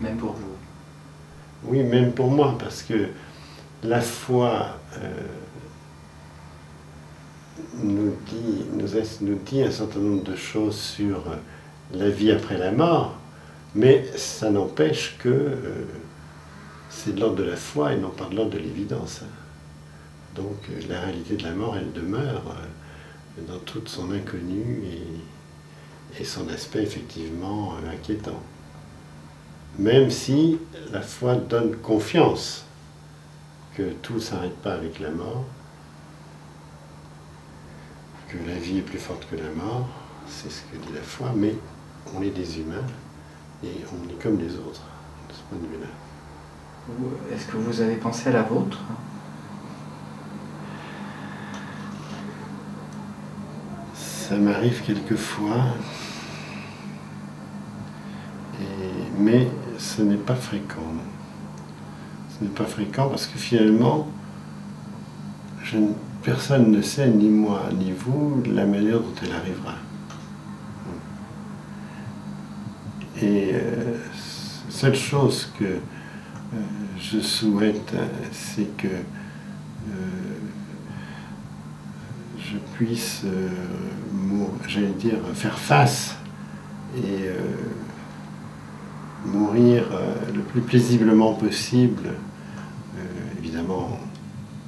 Même pour vous? Oui, même pour moi, parce que la foi nous dit un certain nombre de choses sur la vie après la mort, mais ça n'empêche que c'est de l'ordre de la foi et non pas de l'ordre de l'évidence. Donc la réalité de la mort, elle demeure dans toute son inconnue et son aspect effectivement inquiétant. Même si la foi donne confiance que tout ne s'arrête pas avec la mort, que la vie est plus forte que la mort, c'est ce que dit la foi, mais on est des humains et on est comme les autres, de ce point de vue-là. Est-ce que vous avez pensé à la vôtre? Ça m'arrive quelquefois, mais ce n'est pas fréquent. Ce n'est pas fréquent parce que finalement, personne ne sait, ni moi, ni vous, la manière dont elle arrivera. Et seule chose que je souhaite, c'est que je puisse, j'allais dire, faire face et mourir le plus paisiblement possible, évidemment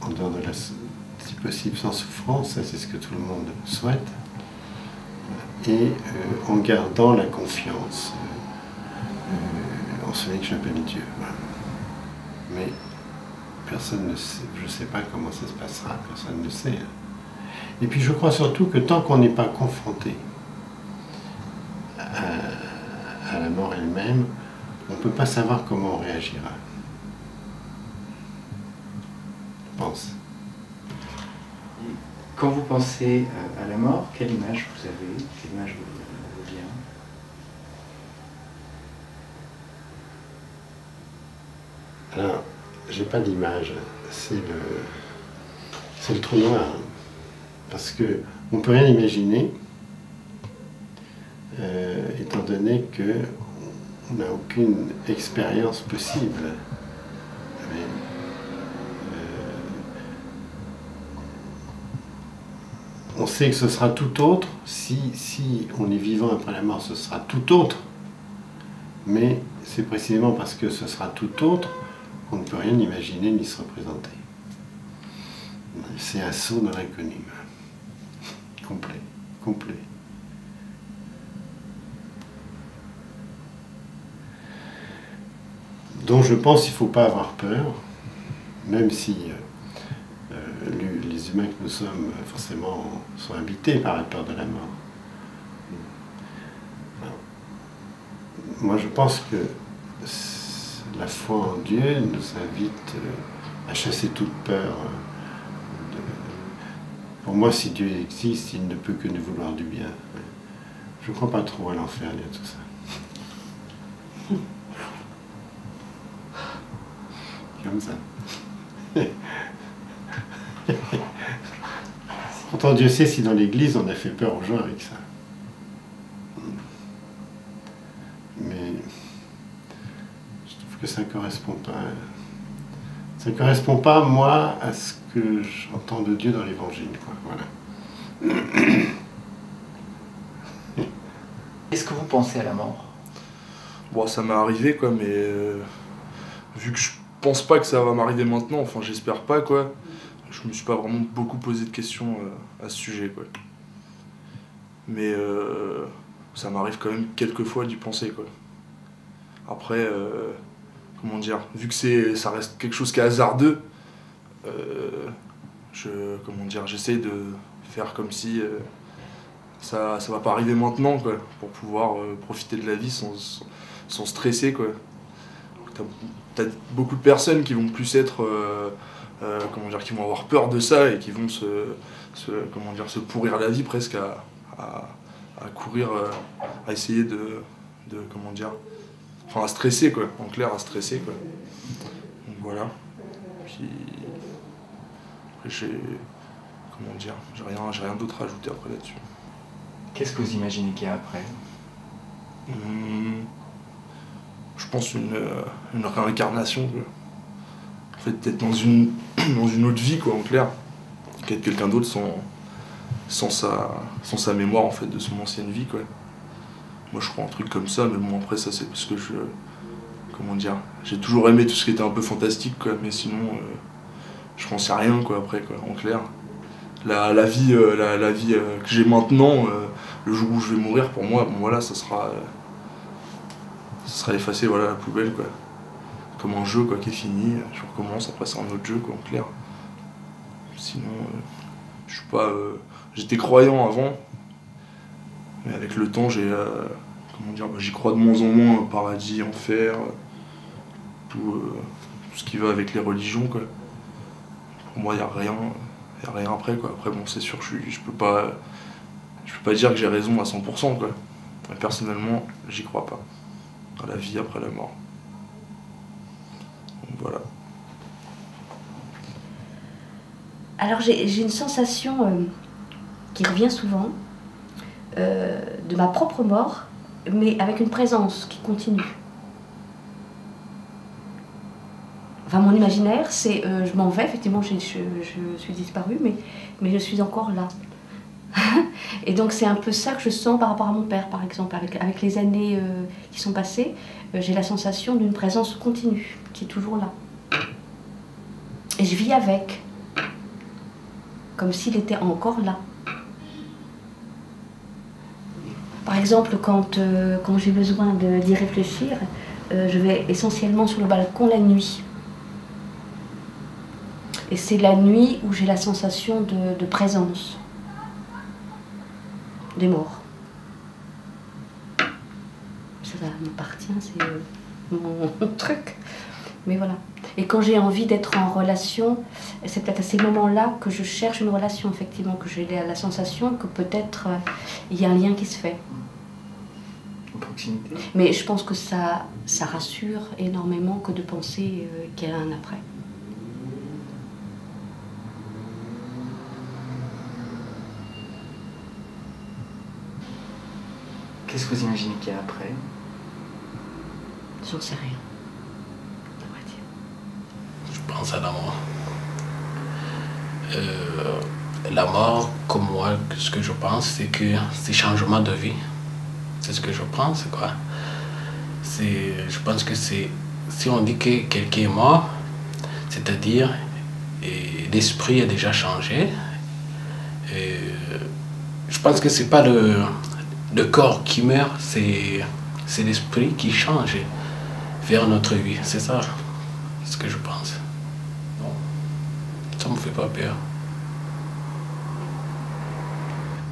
en dehors de la, si possible sans souffrance, ça c'est ce que tout le monde souhaite, et en gardant la confiance en celui que j'appelle Dieu. Voilà. Mais personne ne sait, je ne sais pas comment ça se passera, personne ne sait. Et puis je crois surtout que tant qu'on n'est pas confronté à la mort elle-même, on ne peut pas savoir comment on réagira. Je pense. Quand vous pensez à la mort, quelle image vous avez? Quelle image vous vient? Alors, j'ai pas d'image, c'est le trou noir. Parce qu'on ne peut rien imaginer, étant donné qu'on n'a aucune expérience possible. Mais, on sait que ce sera tout autre, si on est vivant après la mort, ce sera tout autre, mais c'est précisément parce que ce sera tout autre qu'on ne peut rien imaginer ni se représenter. C'est un saut dans l'inconnu. Complet, complet. Donc je pense qu'il ne faut pas avoir peur, même si les humains que nous sommes forcément sont habités par la peur de la mort. Moi je pense que la foi en Dieu nous invite à chasser toute peur. Pour moi, si Dieu existe, il ne peut que nous vouloir du bien. Je ne crois pas trop à l'enfer ni à tout ça. Comme ça. Pourtant, Dieu sait si dans l'Église on a fait peur aux gens avec ça. Mais je trouve que ça ne correspond pas. Ça ne correspond pas, moi, à ce que j'entends de Dieu dans l'Évangile. Voilà. Est-ce que vous pensez à la mort? Bon, ça m'est arrivé, quoi, mais vu que je pense pas que ça va m'arriver maintenant, enfin j'espère pas, quoi, je me suis pas vraiment beaucoup posé de questions à ce sujet, quoi. Mais ça m'arrive quand même quelques fois d'y penser, quoi. Après, comment dire, vu que ça reste quelque chose qui est hasardeux, j'essaie de faire comme si ça va pas arriver maintenant, quoi, pour pouvoir profiter de la vie sans stresser, quoi. T'as beaucoup de personnes qui vont plus être, qui vont avoir peur de ça et qui vont se pourrir la vie presque à courir, à essayer à stresser, quoi, en clair, à stresser, quoi. Donc voilà. Puis après j'ai rien d'autre à ajouter après là-dessus. Qu'est-ce que vous imaginez qu'il y a après? Je je pense, une réincarnation, quoi. En fait, d'être dans une autre vie, quoi, en clair, qu'être quelqu'un d'autre sans sa mémoire, en fait, de son ancienne vie, quoi. Moi, je crois un truc comme ça, mais bon, après, ça, c'est parce que comment dire, j'ai toujours aimé tout ce qui était un peu fantastique, quoi, mais sinon, je pensais à rien, quoi, après, quoi, en clair. La vie que j'ai maintenant, le jour où je vais mourir, pour moi, bon, voilà, ça sera effacé, voilà, à la poubelle, quoi. Comme un jeu, quoi, qui est fini, je recommence, après c'est un autre jeu, quoi, en clair. Sinon, je suis pas... j'étais croyant avant, mais avec le temps, comment dire, j'y crois de moins en moins, paradis, enfer, tout ce qui va avec les religions, quoi. Pour moi, il n'y a rien après, quoi. Après, bon, c'est sûr, je peux pas dire que j'ai raison à 100%, quoi. Mais personnellement, j'y crois pas. À la vie après la mort. Donc voilà. Alors j'ai une sensation qui revient souvent de ma propre mort, mais avec une présence qui continue. Enfin, mon imaginaire, c'est je m'en vais, effectivement, je suis disparue, mais je suis encore là. Et donc c'est un peu ça que je sens par rapport à mon père, par exemple. Avec les années qui sont passées, j'ai la sensation d'une présence continue, qui est toujours là. Et je vis avec, comme s'il était encore là. Par exemple, quand j'ai besoin d'y réfléchir, je vais essentiellement sur le balcon la nuit. Et c'est la nuit où j'ai la sensation de présence des morts. Ça m'appartient, c'est mon truc. Mais voilà. Et quand j'ai envie d'être en relation, c'est peut-être à ces moments-là que je cherche une relation, effectivement, que j'ai la sensation que peut-être il y a un lien qui se fait. En proximité. Mais je pense que ça rassure énormément que de penser qu'il y a un après. Qu'est-ce que vous imaginez qu'il y a après? J'en sais rien. Je pense à la mort. La mort, comme moi, ce que je pense, c'est que c'est changement de vie. C'est ce que je pense, quoi. Je pense que c'est... Si on dit que quelqu'un est mort, c'est-à-dire l'esprit a déjà changé. Je pense que c'est pas le corps qui meurt, c'est l'esprit qui change vers notre vie. C'est ça ce que je pense. Non, ça me fait pas peur.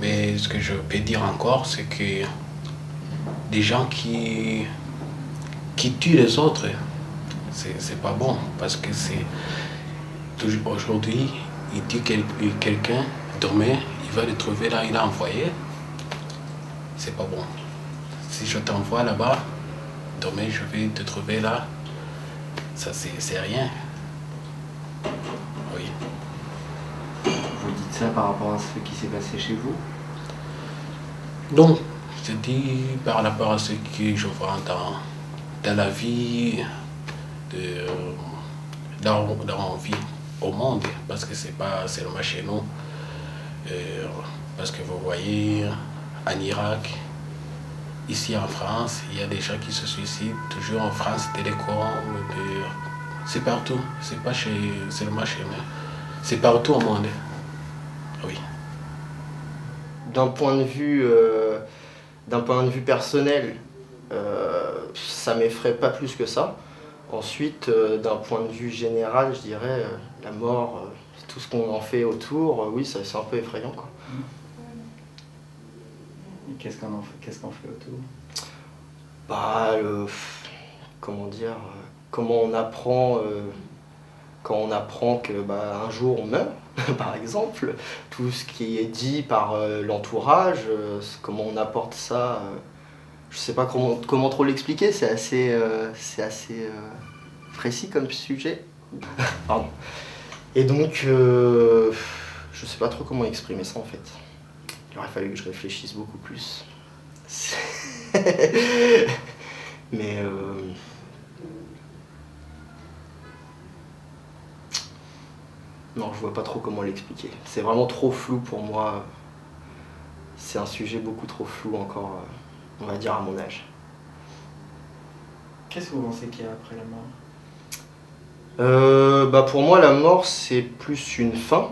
Mais ce que je peux dire encore, c'est que des gens qui tuent les autres, c'est pas bon. Parce que c'est... Aujourd'hui, il tue quelqu'un, demain, il va le trouver là, il a envoyé. C'est pas bon. Si je t'envoie là-bas, demain je vais te trouver là, ça c'est rien. Oui. Vous dites ça par rapport à ce qui s'est passé chez vous? Non, je dis par rapport à ce que je vois dans la vie, dans la vie au monde, parce que c'est pas seulement chez nous. Parce que vous voyez, en Irak, ici en France, il y a des gens qui se suicident, toujours en France, Télécom, c'est partout, c'est pas seulement chez nous, c'est partout au monde. Oui. D'un point de vue personnel, ça m'effraie pas plus que ça. Ensuite, d'un point de vue général, je dirais, la mort, tout ce qu'on en fait autour, oui, c'est un peu effrayant, quoi. Et qu'est-ce qu'on fait autour? Bah, comment dire, comment on apprend, quand on apprend que un jour on meurt, par exemple, tout ce qui est dit par l'entourage, comment on apporte ça, je sais pas comment trop l'expliquer, c'est assez précis comme sujet. Pardon. Et donc, je sais pas trop comment exprimer ça en fait. Il aurait fallu que je réfléchisse beaucoup plus. Mais Non, je vois pas trop comment l'expliquer. C'est vraiment trop flou pour moi. C'est un sujet beaucoup trop flou encore, on va dire, à mon âge. Qu'est-ce que vous pensez qu'il y a après la mort? Pour moi, la mort, c'est plus une fin.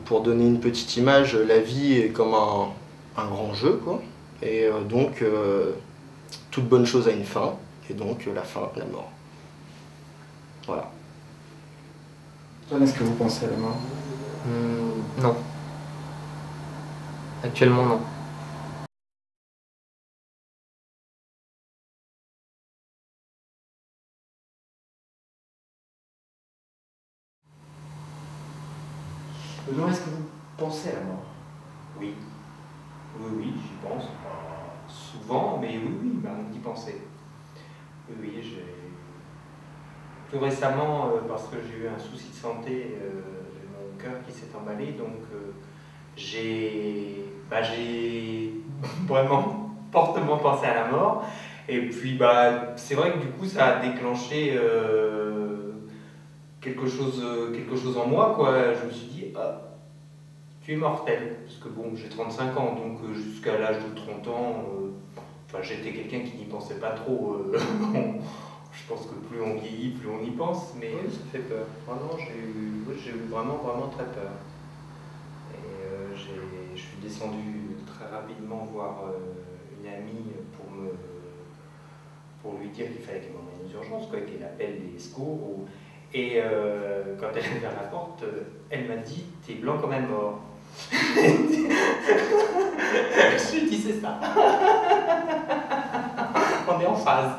Pour donner une petite image, la vie est comme un grand jeu, quoi. Et donc, toute bonne chose a une fin. Et donc, la fin, la mort. Voilà. Toi, est-ce que vous pensez à la mort? Non. Actuellement, non. Benoît, est-ce que vous pensez à la mort? Oui, oui, j'y pense. Pas souvent, mais oui, d'y penser. Oui, tout récemment, parce que j'ai eu un souci de santé, j'ai mon cœur qui s'est emballé, donc j'ai vraiment fortement pensé à la mort. Et puis, c'est vrai que du coup, ça a déclenché quelque chose en moi, quoi. Je me suis dit, ah, tu es mortel. Parce que bon, j'ai 35 ans, donc jusqu'à l'âge de 30 ans, j'étais quelqu'un qui n'y pensait pas trop. Je pense que plus on vieillit, plus on y pense, mais ça fait peur. Vraiment, j'ai eu vraiment très peur. Et je suis descendu très rapidement voir une amie pour lui dire qu'il fallait qu'elle m'emmène aux urgences, qu'elle appelle les secours. Et quand elle est vers la porte, elle m'a dit « T'es blanc comme un mort ». Je me suis dit « C'est ça ». On est en phase.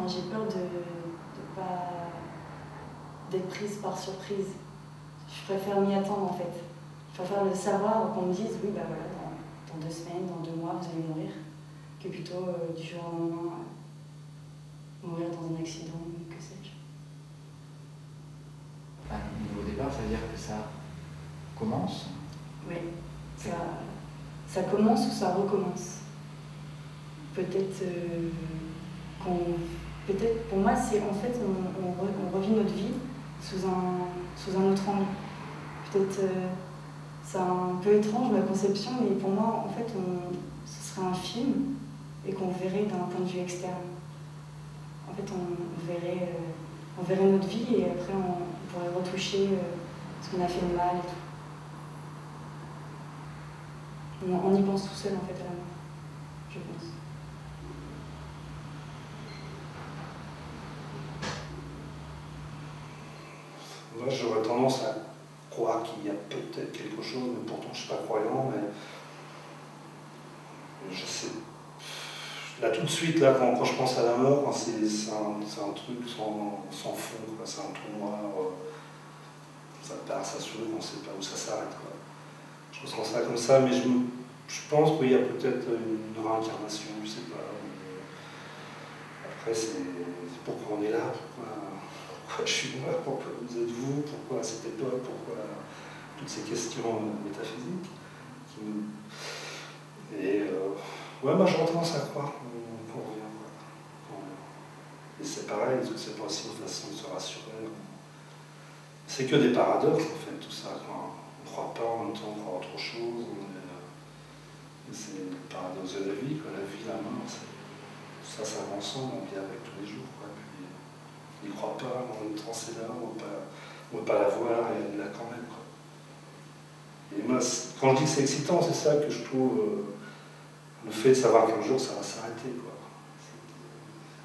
J'ai peur de pas d'être prise par surprise. Je préfère m'y attendre en fait. Je préfère le savoir, qu'on me dise oui, voilà, dans 2 semaines, dans 2 mois, vous allez mourir, que plutôt du jour au lendemain mourir dans un accident, que sais-je. Au nouveau départ, ça veut dire que ça commence? Oui, ça commence ou ça recommence. Peut-être peut-être pour moi, c'est en fait on revit notre vie sous un autre angle. Peut-être c'est un peu étrange ma conception, mais pour moi, en fait, ce serait un film et qu'on verrait d'un point de vue externe. En fait, on verrait notre vie et après on pourrait retoucher ce qu'on a fait de mal et tout. On y pense tout seul en fait à la mort, je pense. Moi, j'aurais tendance à croire qu'il y a peut-être quelque chose, mais pourtant je ne suis pas croyant, mais je sais. Là, tout de suite, là, quand je pense à la mort, c'est un truc sans fond, quoi. C'est un trou noir, ça part, ça s'ouvre, on ne sait pas où ça s'arrête. Je ressens ça comme ça, mais je pense qu'il y a peut-être une réincarnation, je ne sais pas. Après, c'est pourquoi on est là, pourquoi je suis moi, pourquoi vous êtes vous, pourquoi à cette époque, pourquoi toutes ces questions métaphysiques. Et ouais, moi j'aurais tendance à croire qu'on revient. Et c'est pareil, parce que c'est pas aussi une façon de se rassurer. C'est que des paradoxes en fait, tout ça. On ne croit pas, en même temps on croit autre chose. C'est le paradoxe de la vie, quoi. La vie, la mort, ça va ensemble, on vit avec tous les jours. Puis, on n'y croit pas, en même temps c'est là, on ne veut pas la voir et elle est là quand même. Quoi. Et moi, quand je dis que c'est excitant, c'est ça que je trouve le fait de savoir qu'un jour ça va s'arrêter.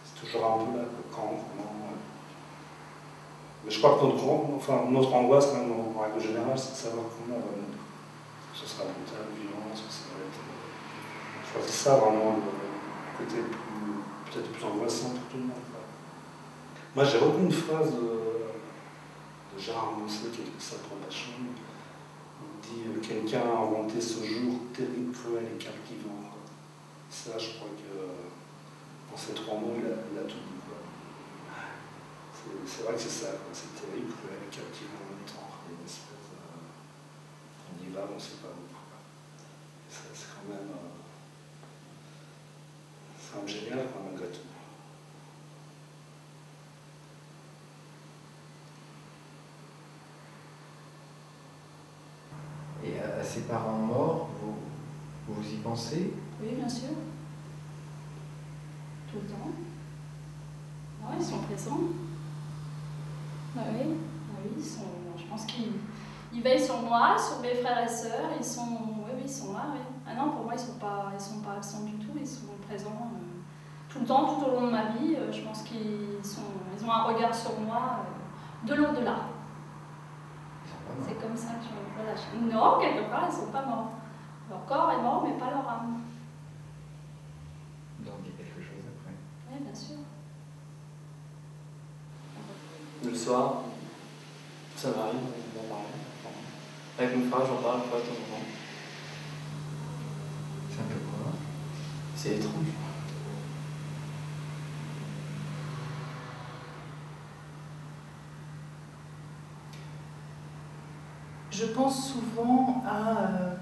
C'est toujours un peu là, quand, comment. Mais je crois que notre angoisse, même en règle générale, c'est de savoir comment ce sera brutal, violent, ça va être. Je crois que c'est ça vraiment le côté peut-être plus angoissant pour tout le monde. Quoi. Moi j'ai retenu une phrase de Gérard Mousset qui est ça pour Bachon. Il dit quelqu'un a inventé ce jour terrible, cruel et captivant. Quoi. Ça, je crois que dans ces 3 mots, il a tout dit. C'est vrai que c'est ça, quoi. C'est terrible, cruel et captivant en même temps. Il y a une espèce on y va, on ne sait pas où. C'est quand même. C'est un génial, quoi, malgré tout. à ses parents morts, vous y pensez? Oui, bien sûr. Tout le temps. Ouais, ils sont présents. Ah oui, ah oui, je pense qu'ils veillent sur moi, sur mes frères et sœurs. Ils sont, oui, ils sont là. Oui. Ah non, pour moi, ils sont pas absents du tout. Ils sont présents tout le temps, tout au long de ma vie. Je pense ils ont un regard sur moi de l'au-delà. C'est comme ça que je relâche. Non, quelque part, ils ne sont pas morts. Leur corps est mort, mais pas leur âme. Donc il y a quelque chose après. Oui, bien sûr. Le soir, ça m'arrive d'en parler. Avec mon frère, j'en parle pas de temps en temps. C'est un peu quoi? C'est étrange. Je pense souvent à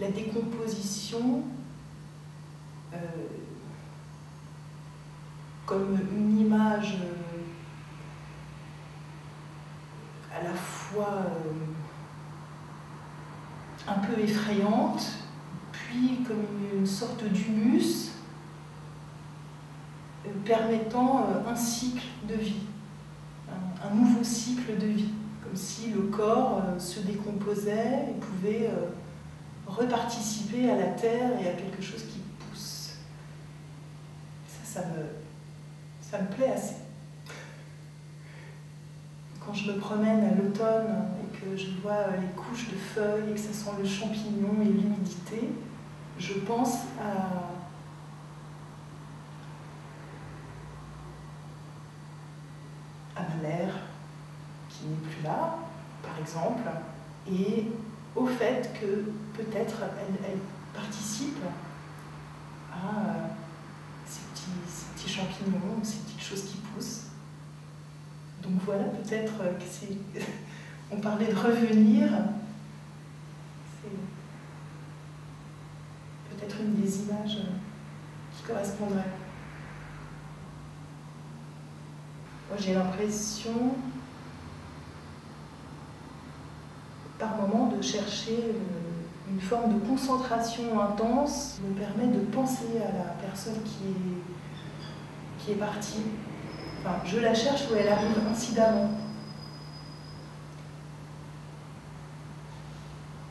la décomposition comme une image à la fois un peu effrayante, puis comme une sorte d'humus permettant un cycle de vie, un nouveau cycle de vie. Comme si le corps se décomposait et pouvait reparticiper à la terre et à quelque chose qui pousse. Ça me plaît assez. Quand je me promène à l'automne et que je vois les couches de feuilles et que ça sent le champignon et l'humidité, je pense à ma mère, qui n'est plus là, par exemple, et au fait que peut-être elle participe à ces petits champignons, ces petites choses qui poussent. Donc voilà, peut-être que c'est... On parlait de revenir, c'est peut-être une des images qui correspondrait. Moi j'ai l'impression par moment de chercher une forme de concentration intense qui me permet de penser à la personne qui est partie. Enfin, je la cherche où elle arrive incidemment.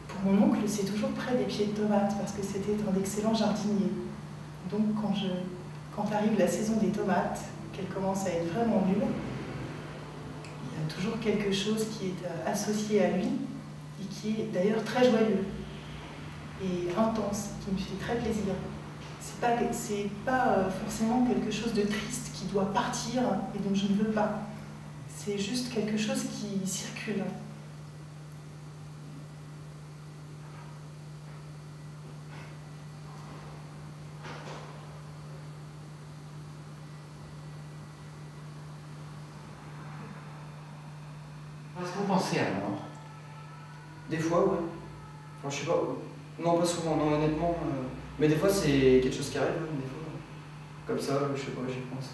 Pour mon oncle, c'est toujours près des pieds de tomates parce que c'était un excellent jardinier. Donc quand arrive la saison des tomates, qu'elle commence à être vraiment nulle, il y a toujours quelque chose qui est associé à lui et qui est d'ailleurs très joyeux et intense, qui me fait très plaisir. C'est pas forcément quelque chose de triste qui doit partir et dont je ne veux pas. C'est juste quelque chose qui circule. Est-ce que vous pensez à la mort? Des fois, ouais. Enfin, je sais pas. Non, pas souvent, non, honnêtement. Mais des fois, c'est quelque chose qui arrive, hein, des fois. Comme ça, je sais pas, j'y pense.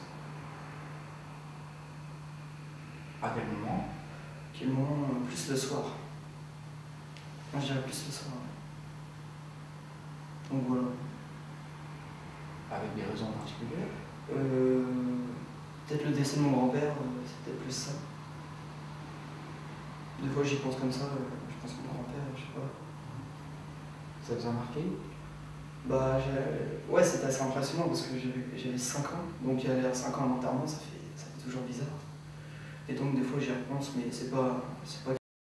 À quel moment? Quel moment? Plus le soir. Moi, je dirais plus le soir. Donc voilà. Avec des raisons particulières? Peut-être le décès de mon grand-père, c'est peut-être plus ça. Des fois, j'y pense comme ça, je pense à mon grand-père, je sais pas. Ça vous a marqué? Bah, ouais, c'était assez impressionnant parce que j'avais 5 ans, donc il y a 5 ans à l'enterrement, ça fait toujours bizarre. Et donc, des fois, j'y repense, mais c'est pas